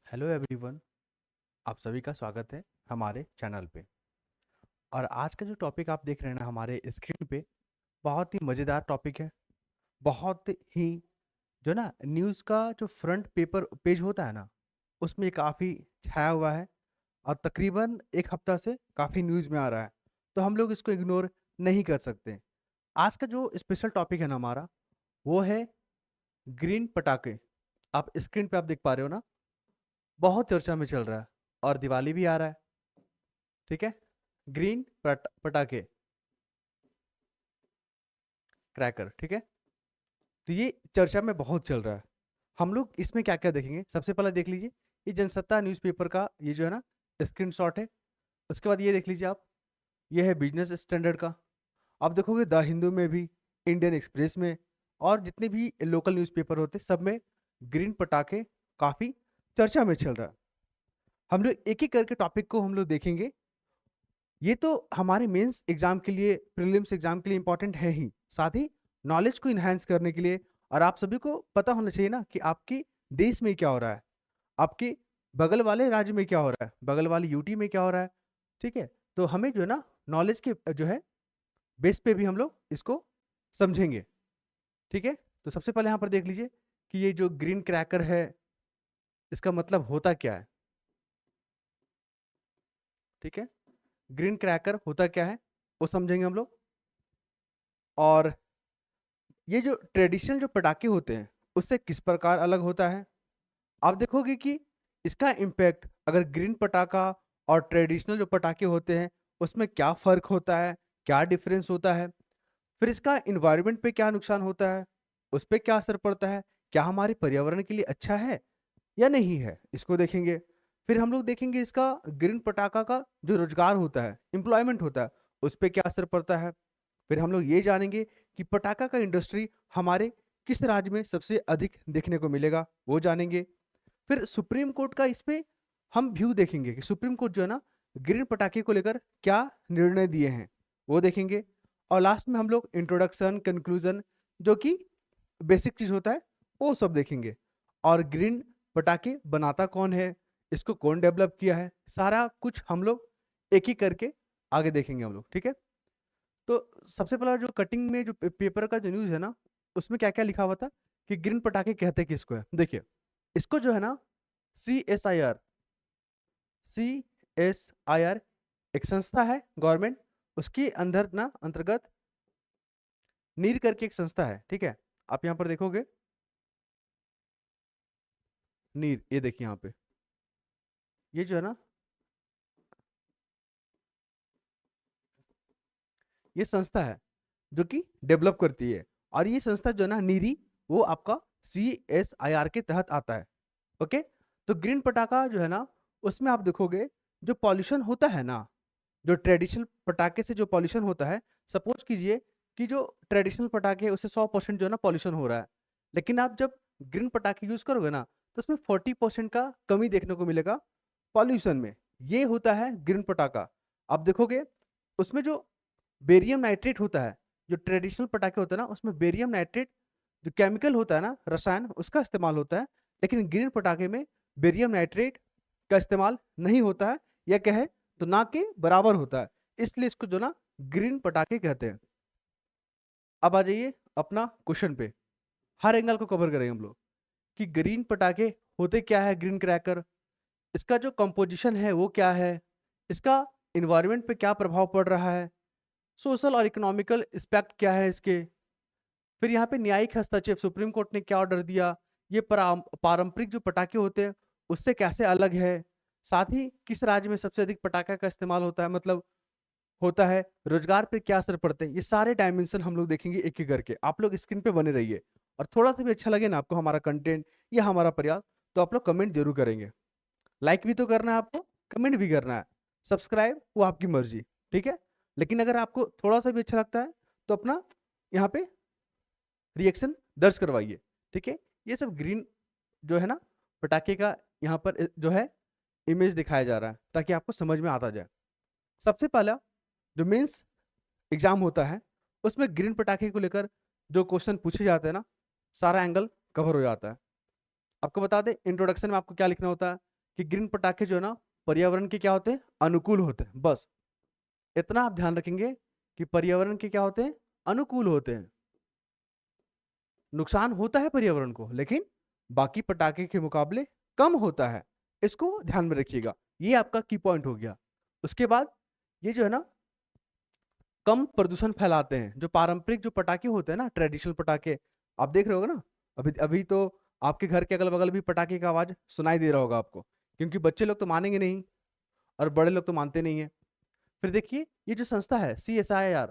Hello everyone. आप सभी का स्वागत है हमारे चैनल पे। और आज का जो टॉपिक आप देख रहे हैं ना हमारे स्क्रीन पे, बहुत ही मज़ेदार टॉपिक है। बहुत ही जो ना न्यूज़ का जो फ्रंट पेपर पेज होता है ना, उसमें काफ़ी छाया हुआ है और तकरीबन एक हफ्ता से काफ़ी न्यूज़ में आ रहा है। तो हम लोग इसको इग्नोर नहीं कर सकते। आज का जो स्पेशल टॉपिक है ना हमारा, वो है ग्रीन पटाखे। आप स्क्रीन पे आप देख पा रहे हो ना, बहुत चर्चा में चल रहा है और दिवाली भी आ रहा है। ठीक है। ग्रीन पटाखे, क्रैकर। ठीक है। तो ये चर्चा में बहुत चल रहा है। हम लोग इसमें क्या क्या देखेंगे, सबसे पहले देख लीजिए ये जनसत्ता न्यूज़पेपर का ये जो है ना स्क्रीनशॉट है। उसके बाद ये देख लीजिए आप, ये है बिजनेस स्टैंडर्ड का। आप देखोगे द हिंदू में भी, इंडियन एक्सप्रेस में, और जितने भी लोकल न्यूज़पेपर होते हैं सब में ग्रीन पटाखे काफ़ी चर्चा में चल रहा है। हम लोग एक एक करके टॉपिक को हम लोग देखेंगे। ये तो हमारे मेंस एग्जाम के लिए, प्रीलिम्स एग्जाम के लिए इंपॉर्टेंट है ही, साथ ही नॉलेज को इन्हांस करने के लिए। और आप सभी को पता होना चाहिए ना कि आपके देश में क्या हो रहा है, आपके बगल वाले राज्य में क्या हो रहा है, बगल वाले यूटी में क्या हो रहा है। ठीक है। तो हमें जो है ना नॉलेज के जो है बेस पे भी हम लोग इसको समझेंगे। ठीक है। तो सबसे पहले यहाँ पर देख लीजिए कि ये जो ग्रीन क्रैकर है, इसका मतलब होता क्या है। ठीक है। ग्रीन क्रैकर होता क्या है वो समझेंगे हम लोग। और ये जो ट्रेडिशनल जो पटाखे होते हैं उससे किस प्रकार अलग होता है। आप देखोगे कि इसका इम्पैक्ट, अगर ग्रीन पटाखा और ट्रेडिशनल जो पटाखे होते हैं उसमें क्या फ़र्क होता है, क्या डिफरेंस होता है। फिर इसका इन्वायरमेंट पे क्या नुकसान होता है, उस पे क्या असर पड़ता है, क्या हमारे पर्यावरण के लिए अच्छा है या नहीं है, इसको देखेंगे। फिर हम लोग देखेंगे इसका ग्रीन पटाखा का जो रोजगार होता है, एम्प्लॉयमेंट होता है, उस पे क्या असर पड़ता है। फिर हम लोग ये जानेंगे कि पटाखा का इंडस्ट्री हमारे किस राज्य में सबसे अधिक देखने को मिलेगा, वो जानेंगे। फिर सुप्रीम कोर्ट का इस पे हम व्यू देखेंगे कि सुप्रीम कोर्ट जो है ना ग्रीन पटाखे को लेकर क्या निर्णय दिए हैं, वो देखेंगे। और लास्ट में हम लोग इंट्रोडक्शन, कंक्लूजन, जो कि बेसिक चीज होता है, वो सब देखेंगे। और ग्रीन पटाखे बनाता कौन है, इसको कौन डेवलप किया है, सारा कुछ हम लोग एक एक करके आगे देखेंगे हम लोग। ठीक है। तो सबसे पहला जो कटिंग में जो पेपर का जो न्यूज़ है ना, उसमें क्या-क्या लिखा हुआ था कि ग्रीन पटाखे कहते किसको है? देखिए, इसको जो है ना सीएसआईआर, सीएसआईआर एक संस्था है गवर्नमेंट, उसके अंदर ना अंतर्गत नीर करके एक संस्था है। ठीक है। आप यहाँ पर देखोगे नीर, ये देखिए यहाँ पे, ये जो है ना, ये संस्था है जो कि डेवलप करती है। और ये संस्था जो है ना नीरी, वो आपका सीएसआईआर के तहत आता है। ओके। तो ग्रीन पटाखा जो है ना, उसमें आप देखोगे जो पॉल्यूशन होता है ना, जो ट्रेडिशनल पटाखे से जो पॉल्यूशन होता है, सपोज कीजिए कि जो ट्रेडिशनल पटाखे है उससे 100% जो है ना पॉल्यूशन हो रहा है, लेकिन आप जब ग्रीन पटाखे यूज करोगे ना तो उसमें 40% का कमी देखने को मिलेगा पॉल्यूशन में। ये होता है ग्रीन पटाखा। आप देखोगे उसमें जो बेरियम नाइट्रेट होता है, जो ट्रेडिशनल पटाखे होता है ना उसमें बेरियम नाइट्रेट जो केमिकल होता है ना, रसायन, उसका इस्तेमाल होता है। लेकिन ग्रीन पटाखे में बेरियम नाइट्रेट का इस्तेमाल नहीं होता है, या कहे तो ना के बराबर होता है। इसलिए इसको जो ना ग्रीन पटाखे कहते हैं। अब आ जाइए अपना क्वेश्चन पे, हर एंगल को कवर करेंगे हम लोग कि ग्रीन पटाखे होते क्या है, ग्रीन क्रैकर, इसका जो कंपोजिशन है वो क्या है, इसका इन्वायरमेंट पे क्या प्रभाव पड़ रहा है, सोशल और इकोनॉमिकल इस्पेक्ट क्या है इसके। फिर यहाँ पे न्यायिक हस्तक्षेप, सुप्रीम कोर्ट ने क्या ऑर्डर दिया, ये पारंपरिक जो पटाखे होते हैं उससे कैसे अलग है, साथ ही किस राज्य में सबसे अधिक पटाखा का इस्तेमाल होता है, मतलब होता है, रोजगार पे क्या असर पड़ते हैं। ये सारे डायमेंशन हम लोग देखेंगे एक एक करके। आप लोग स्क्रीन पे बने रहिए। और थोड़ा सा भी अच्छा लगे ना आपको हमारा कंटेंट या हमारा प्रयास, तो आप लोग कमेंट जरूर करेंगे। लाइक भी तो करना है आपको, कमेंट भी करना है, सब्सक्राइब वो आपकी मर्जी। ठीक है। लेकिन अगर आपको थोड़ा सा भी अच्छा लगता है तो अपना यहाँ पे रिएक्शन दर्ज करवाइए। ठीक है। ये सब ग्रीन जो है ना पटाखे का यहाँ पर जो है इमेज दिखाया जा रहा है ताकि आपको समझ में आता जाए। सबसे पहला जो मेंस एग्जाम होता है उसमें ग्रीन पटाखे को लेकर जो क्वेश्चन पूछे जाते हैं ना, सारा एंगल कवर हो जाता है। आपको बता दें इंट्रोडक्शन में आपको क्या लिखना होता है कि ग्रीन पटाखे जो है ना पर्यावरण के क्या होते हैं, अनुकूल होते हैं। बस इतना आप ध्यान रखेंगे कि पर्यावरण के क्या होते हैं, अनुकूल होते हैं। नुकसान होता है पर्यावरण को, लेकिन बाकी पटाखे के मुकाबले कम होता है। इसको ध्यान में रखिएगा, ये आपका की पॉइंट हो गया। उसके बाद ये जो है ना कम प्रदूषण फैलाते हैं। जो पारंपरिक जो पटाखे होते हैं ना, ट्रेडिशनल पटाखे, आप देख रहे होगे ना, अभी अभी तो आपके घर के अगल बगल भी पटाखे का आवाज सुनाई दे रहा होगा आपको, क्योंकि बच्चे लोग तो मानेंगे नहीं और बड़े लोग तो मानते नहीं है। फिर देखिए ये जो संस्था है CSIR,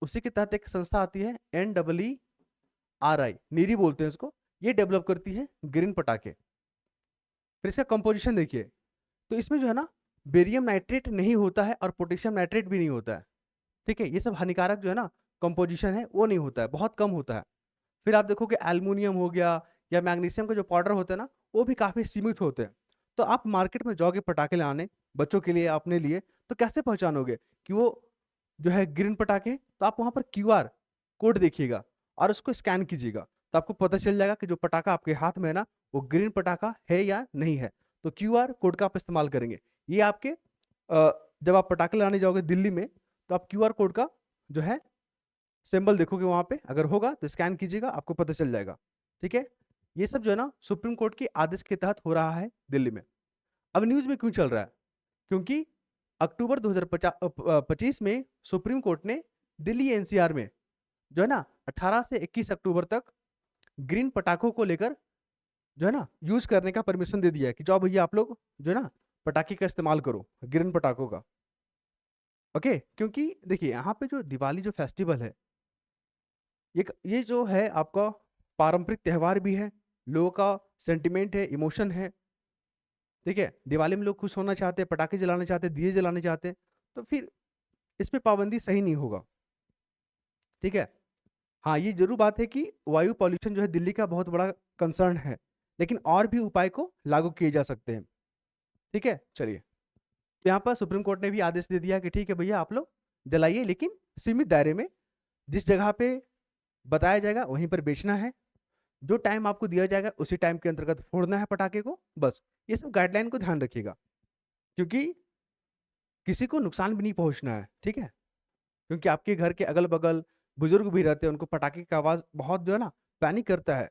उसी के तहत एक संस्था आती है NEERI, नीरी बोलते हैं इसको। ये डेवलप करती है ग्रीन पटाखे। फिर इसका कंपोजिशन देखिए, तो इसमें जो है ना बेरियम नाइट्रेट नहीं होता है और पोटेशियम नाइट्रेट भी नहीं होता है। ठीक है, ये सब हानिकारक जो है ना कंपोजिशन है वो नहीं होता है, बहुत कम होता है। फिर आप देखो कि एल्युमिनियम हो गया या मैग्नीशियम का जो पाउडर होता है ना, वो भी काफी सीमित होते हैं। तो आप मार्केट में जाओगे पटाखे लाने बच्चों के लिए, अपने लिए, तो कैसे पहचानोगे कि वो जो है ग्रीन पटाखे हैं? तो आप वहां पर QR कोड देखिएगा और उसको स्कैन कीजिएगा, तो आपको पता चल जाएगा कि जो पटाखा आपके हाथ में है ना वो ग्रीन पटाखा है या नहीं है। तो QR कोड का आप इस्तेमाल करेंगे। ये आपके जब आप पटाखे लाने जाओगे दिल्ली में, तो आप QR कोड का जो है सिंबल देखोगे वहां पे, अगर होगा तो स्कैन कीजिएगा, आपको पता चल जाएगा। ठीक है, ये सब जो है ना सुप्रीम कोर्ट के आदेश के तहत हो रहा है दिल्ली में। अब न्यूज में क्यों चल रहा है? क्योंकि अक्टूबर 2025 में सुप्रीम कोर्ट ने दिल्ली NCR में जो है ना 18 से 21 अक्टूबर तक ग्रीन पटाखों को लेकर जो है ना यूज करने का परमिशन दे दिया है कि जाओ भैया आप लोग जो है ना पटाखे का इस्तेमाल करो, ग्रीन पटाखों का। ओके, क्योंकि देखिए यहाँ पे जो दिवाली जो फेस्टिवल है, ये जो है आपका पारंपरिक त्योहार भी है, लोगों का सेंटिमेंट है, इमोशन है। ठीक है, दिवाली में लोग खुश होना चाहते हैं, पटाखे जलाना चाहते हैं, दिए जलाने चाहते हैं, तो फिर इस पे पाबंदी सही नहीं होगा। ठीक है, हाँ ये जरूर बात है कि वायु पॉल्यूशन जो है दिल्ली का बहुत बड़ा कंसर्न है, लेकिन और भी उपाय को लागू किए जा सकते हैं। ठीक है, चलिए, तो यहाँ पर सुप्रीम कोर्ट ने भी आदेश दे दिया कि ठीक है भैया आप लोग जलाइए, लेकिन सीमित दायरे में, जिस जगह पे बताया जाएगा वहीं पर बेचना है, जो टाइम आपको दिया जाएगा उसी टाइम के अंतर्गत फोड़ना है पटाखे को, बस। ये सब गाइडलाइन को ध्यान रखिएगा, क्योंकि किसी को नुकसान भी नहीं पहुंचना है। ठीक है, क्योंकि आपके घर के अगल बगल बुजुर्ग भी रहते हैं, उनको पटाखे की आवाज बहुत जो है ना पैनिक करता है।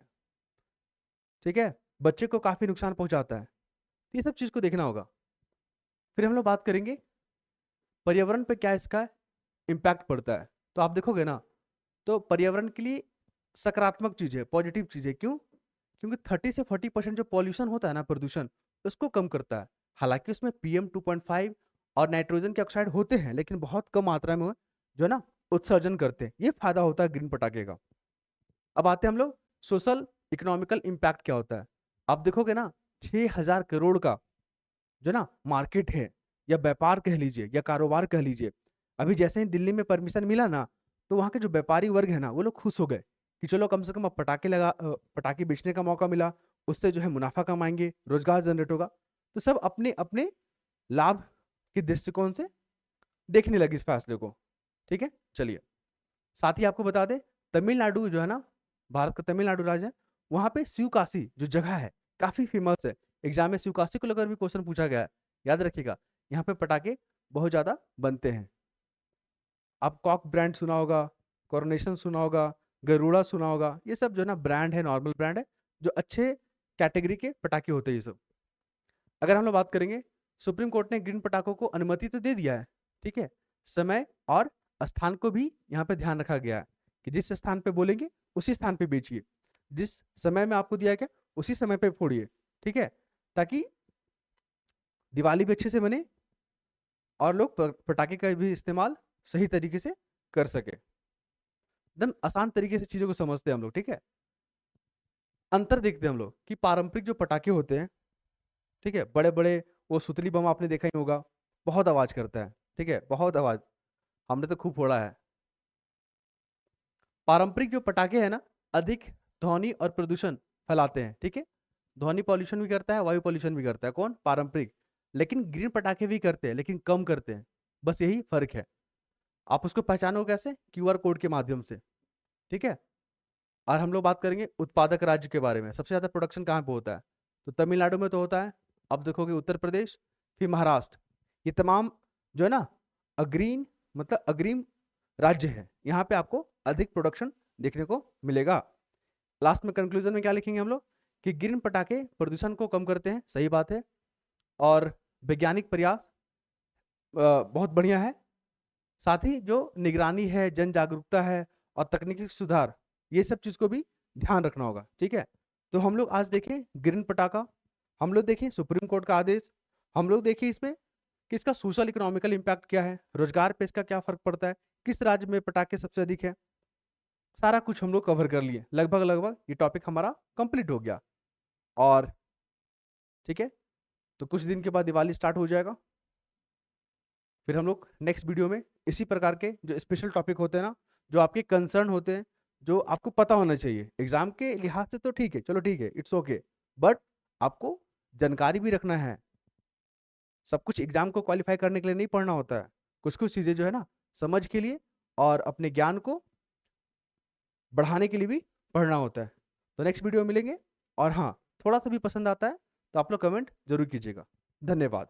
ठीक है, बच्चे को काफी नुकसान पहुंचाता है, ये सब चीज को देखना होगा। फिर हम लोग बात करेंगे पर्यावरण पे क्या इसका इम्पैक्ट पड़ता है। तो आप देखोगे ना, तो पर्यावरण के लिए सकारात्मक चीज है, पॉजिटिव चीज है। क्यों? क्योंकि 30 से 40% जो पॉल्यूशन होता है ना, प्रदूषण, उसको कम करता है। हालांकि उसमें PM2.5 और नाइट्रोजन के ऑक्साइड होते हैं, लेकिन बहुत कम मात्रा में वो जो है ना उत्सर्जन करते हैं। ये फायदा होता है ग्रीन पटाखे का। अब आते हैं हम लोग सोशल इकोनॉमिकल इम्पैक्ट क्या होता है। आप देखोगे ना 6,000 करोड़ का जो ना मार्केट है, या व्यापार कह लीजिए या कारोबार कह लीजिए। अभी जैसे ही दिल्ली में परमिशन मिला ना, तो वहाँ के जो व्यापारी वर्ग है ना वो लोग खुश हो गए कि चलो कम से कम अब पटाखे बेचने का मौका मिला, उससे जो है मुनाफा कमाएंगे, रोजगार जनरेट होगा। तो सब अपने अपने लाभ के दृष्टिकोण से देखने लगे इस फैसले को। ठीक है, चलिए, साथ ही आपको बता दें, तमिलनाडु जो है ना, भारत का तमिलनाडु राज्य है, वहां पे शिवकाशी जो जगह है काफी फेमस है। एग्जाम में शिवकाशी को लेकर भी क्वेश्चन पूछा गया है, याद रखिएगा। यहाँ पे पटाखे बहुत ज्यादा बनते हैं। आप कॉक ब्रांड सुना होगा, कोरोनेशन सुना होगा, गरुड़ा सुना होगा, ये सब जो है ना ब्रांड है, नॉर्मल ब्रांड है, जो अच्छे कैटेगरी के पटाखे होते हैं ये सब। अगर हम लोग बात करेंगे, सुप्रीम कोर्ट ने ग्रीन पटाखों को अनुमति तो दे दिया है। ठीक है, समय और स्थान को भी यहाँ पे ध्यान रखा गया है कि जिस स्थान पे बोलेंगे उसी स्थान पे बेचिए, जिस समय में आपको दिया गया उसी समय पे फोड़िए। ठीक है, ताकि दिवाली भी अच्छे से बने और लोग पटाखे का भी इस्तेमाल सही तरीके से कर सके। एकदम आसान तरीके से चीजों को समझते हैं हम लोग। ठीक है, अंतर देखते हैं हम लोग कि पारंपरिक जो पटाखे होते हैं, ठीक है, बड़े बड़े, वो सुतली बम आपने देखा ही होगा, बहुत आवाज करता है। ठीक है, बहुत आवाज, हमने तो खूब फोड़ा है। पारंपरिक जो पटाखे हैं ना, अधिक ध्वनि और प्रदूषण फैलाते हैं। ठीक है, ध्वनि पॉल्यूशन भी करता है, वायु पॉल्यूशन भी करता है, कौन? पारंपरिक। लेकिन ग्रीन पटाखे भी करते हैं, लेकिन कम करते हैं, बस यही फर्क है। आप उसको पहचानो कैसे? QR कोड के माध्यम से। ठीक है, और हम लोग बात करेंगे उत्पादक राज्य के बारे में, सबसे ज्यादा प्रोडक्शन कहाँ पे होता है? तो तमिलनाडु में तो होता है, अब देखोगे उत्तर प्रदेश, फिर महाराष्ट्र, ये तमाम जो है ना अग्रीम मतलब अग्रिम राज्य है, यहाँ पे आपको अधिक प्रोडक्शन देखने को मिलेगा। लास्ट में कंक्लूजन में क्या लिखेंगे हम लोग कि ग्रीन पटाखे प्रदूषण को कम करते हैं, सही बात है, और वैज्ञानिक प्रयास बहुत बढ़िया है। साथ ही जो निगरानी है, जन जागरूकता है और तकनीकी सुधार, ये सब चीज को भी ध्यान रखना होगा। ठीक है, तो हम लोग आज देखें ग्रीन पटाखा, हम लोग देखें सुप्रीम कोर्ट का आदेश, हम लोग देखें इसमें कि इसका सोशल इकोनॉमिकल इम्पैक्ट क्या है, रोजगार पे इसका क्या फर्क पड़ता है, किस राज्य में पटाखे सबसे अधिक है, सारा कुछ हम लोग कवर कर लिए। लगभग लगभग ये टॉपिक हमारा कंप्लीट हो गया। और ठीक है, तो कुछ दिन के बाद दिवाली स्टार्ट हो जाएगा, फिर हम लोग नेक्स्ट वीडियो में इसी प्रकार के जो स्पेशल टॉपिक होते हैं ना, जो आपके कंसर्न होते हैं, जो आपको पता होना चाहिए एग्जाम के लिहाज से, तो ठीक है, चलो ठीक है, इट्स ओके, बट आपको जानकारी भी रखना है। सब कुछ एग्जाम को क्वालिफाई करने के लिए नहीं पढ़ना होता है, कुछ कुछ चीजें जो है ना समझ के लिए और अपने ज्ञान को बढ़ाने के लिए भी पढ़ना होता है। तो नेक्स्ट वीडियो में मिलेंगे, और हाँ, थोड़ा सा भी पसंद आता है तो आप लोग कमेंट जरूर कीजिएगा। धन्यवाद।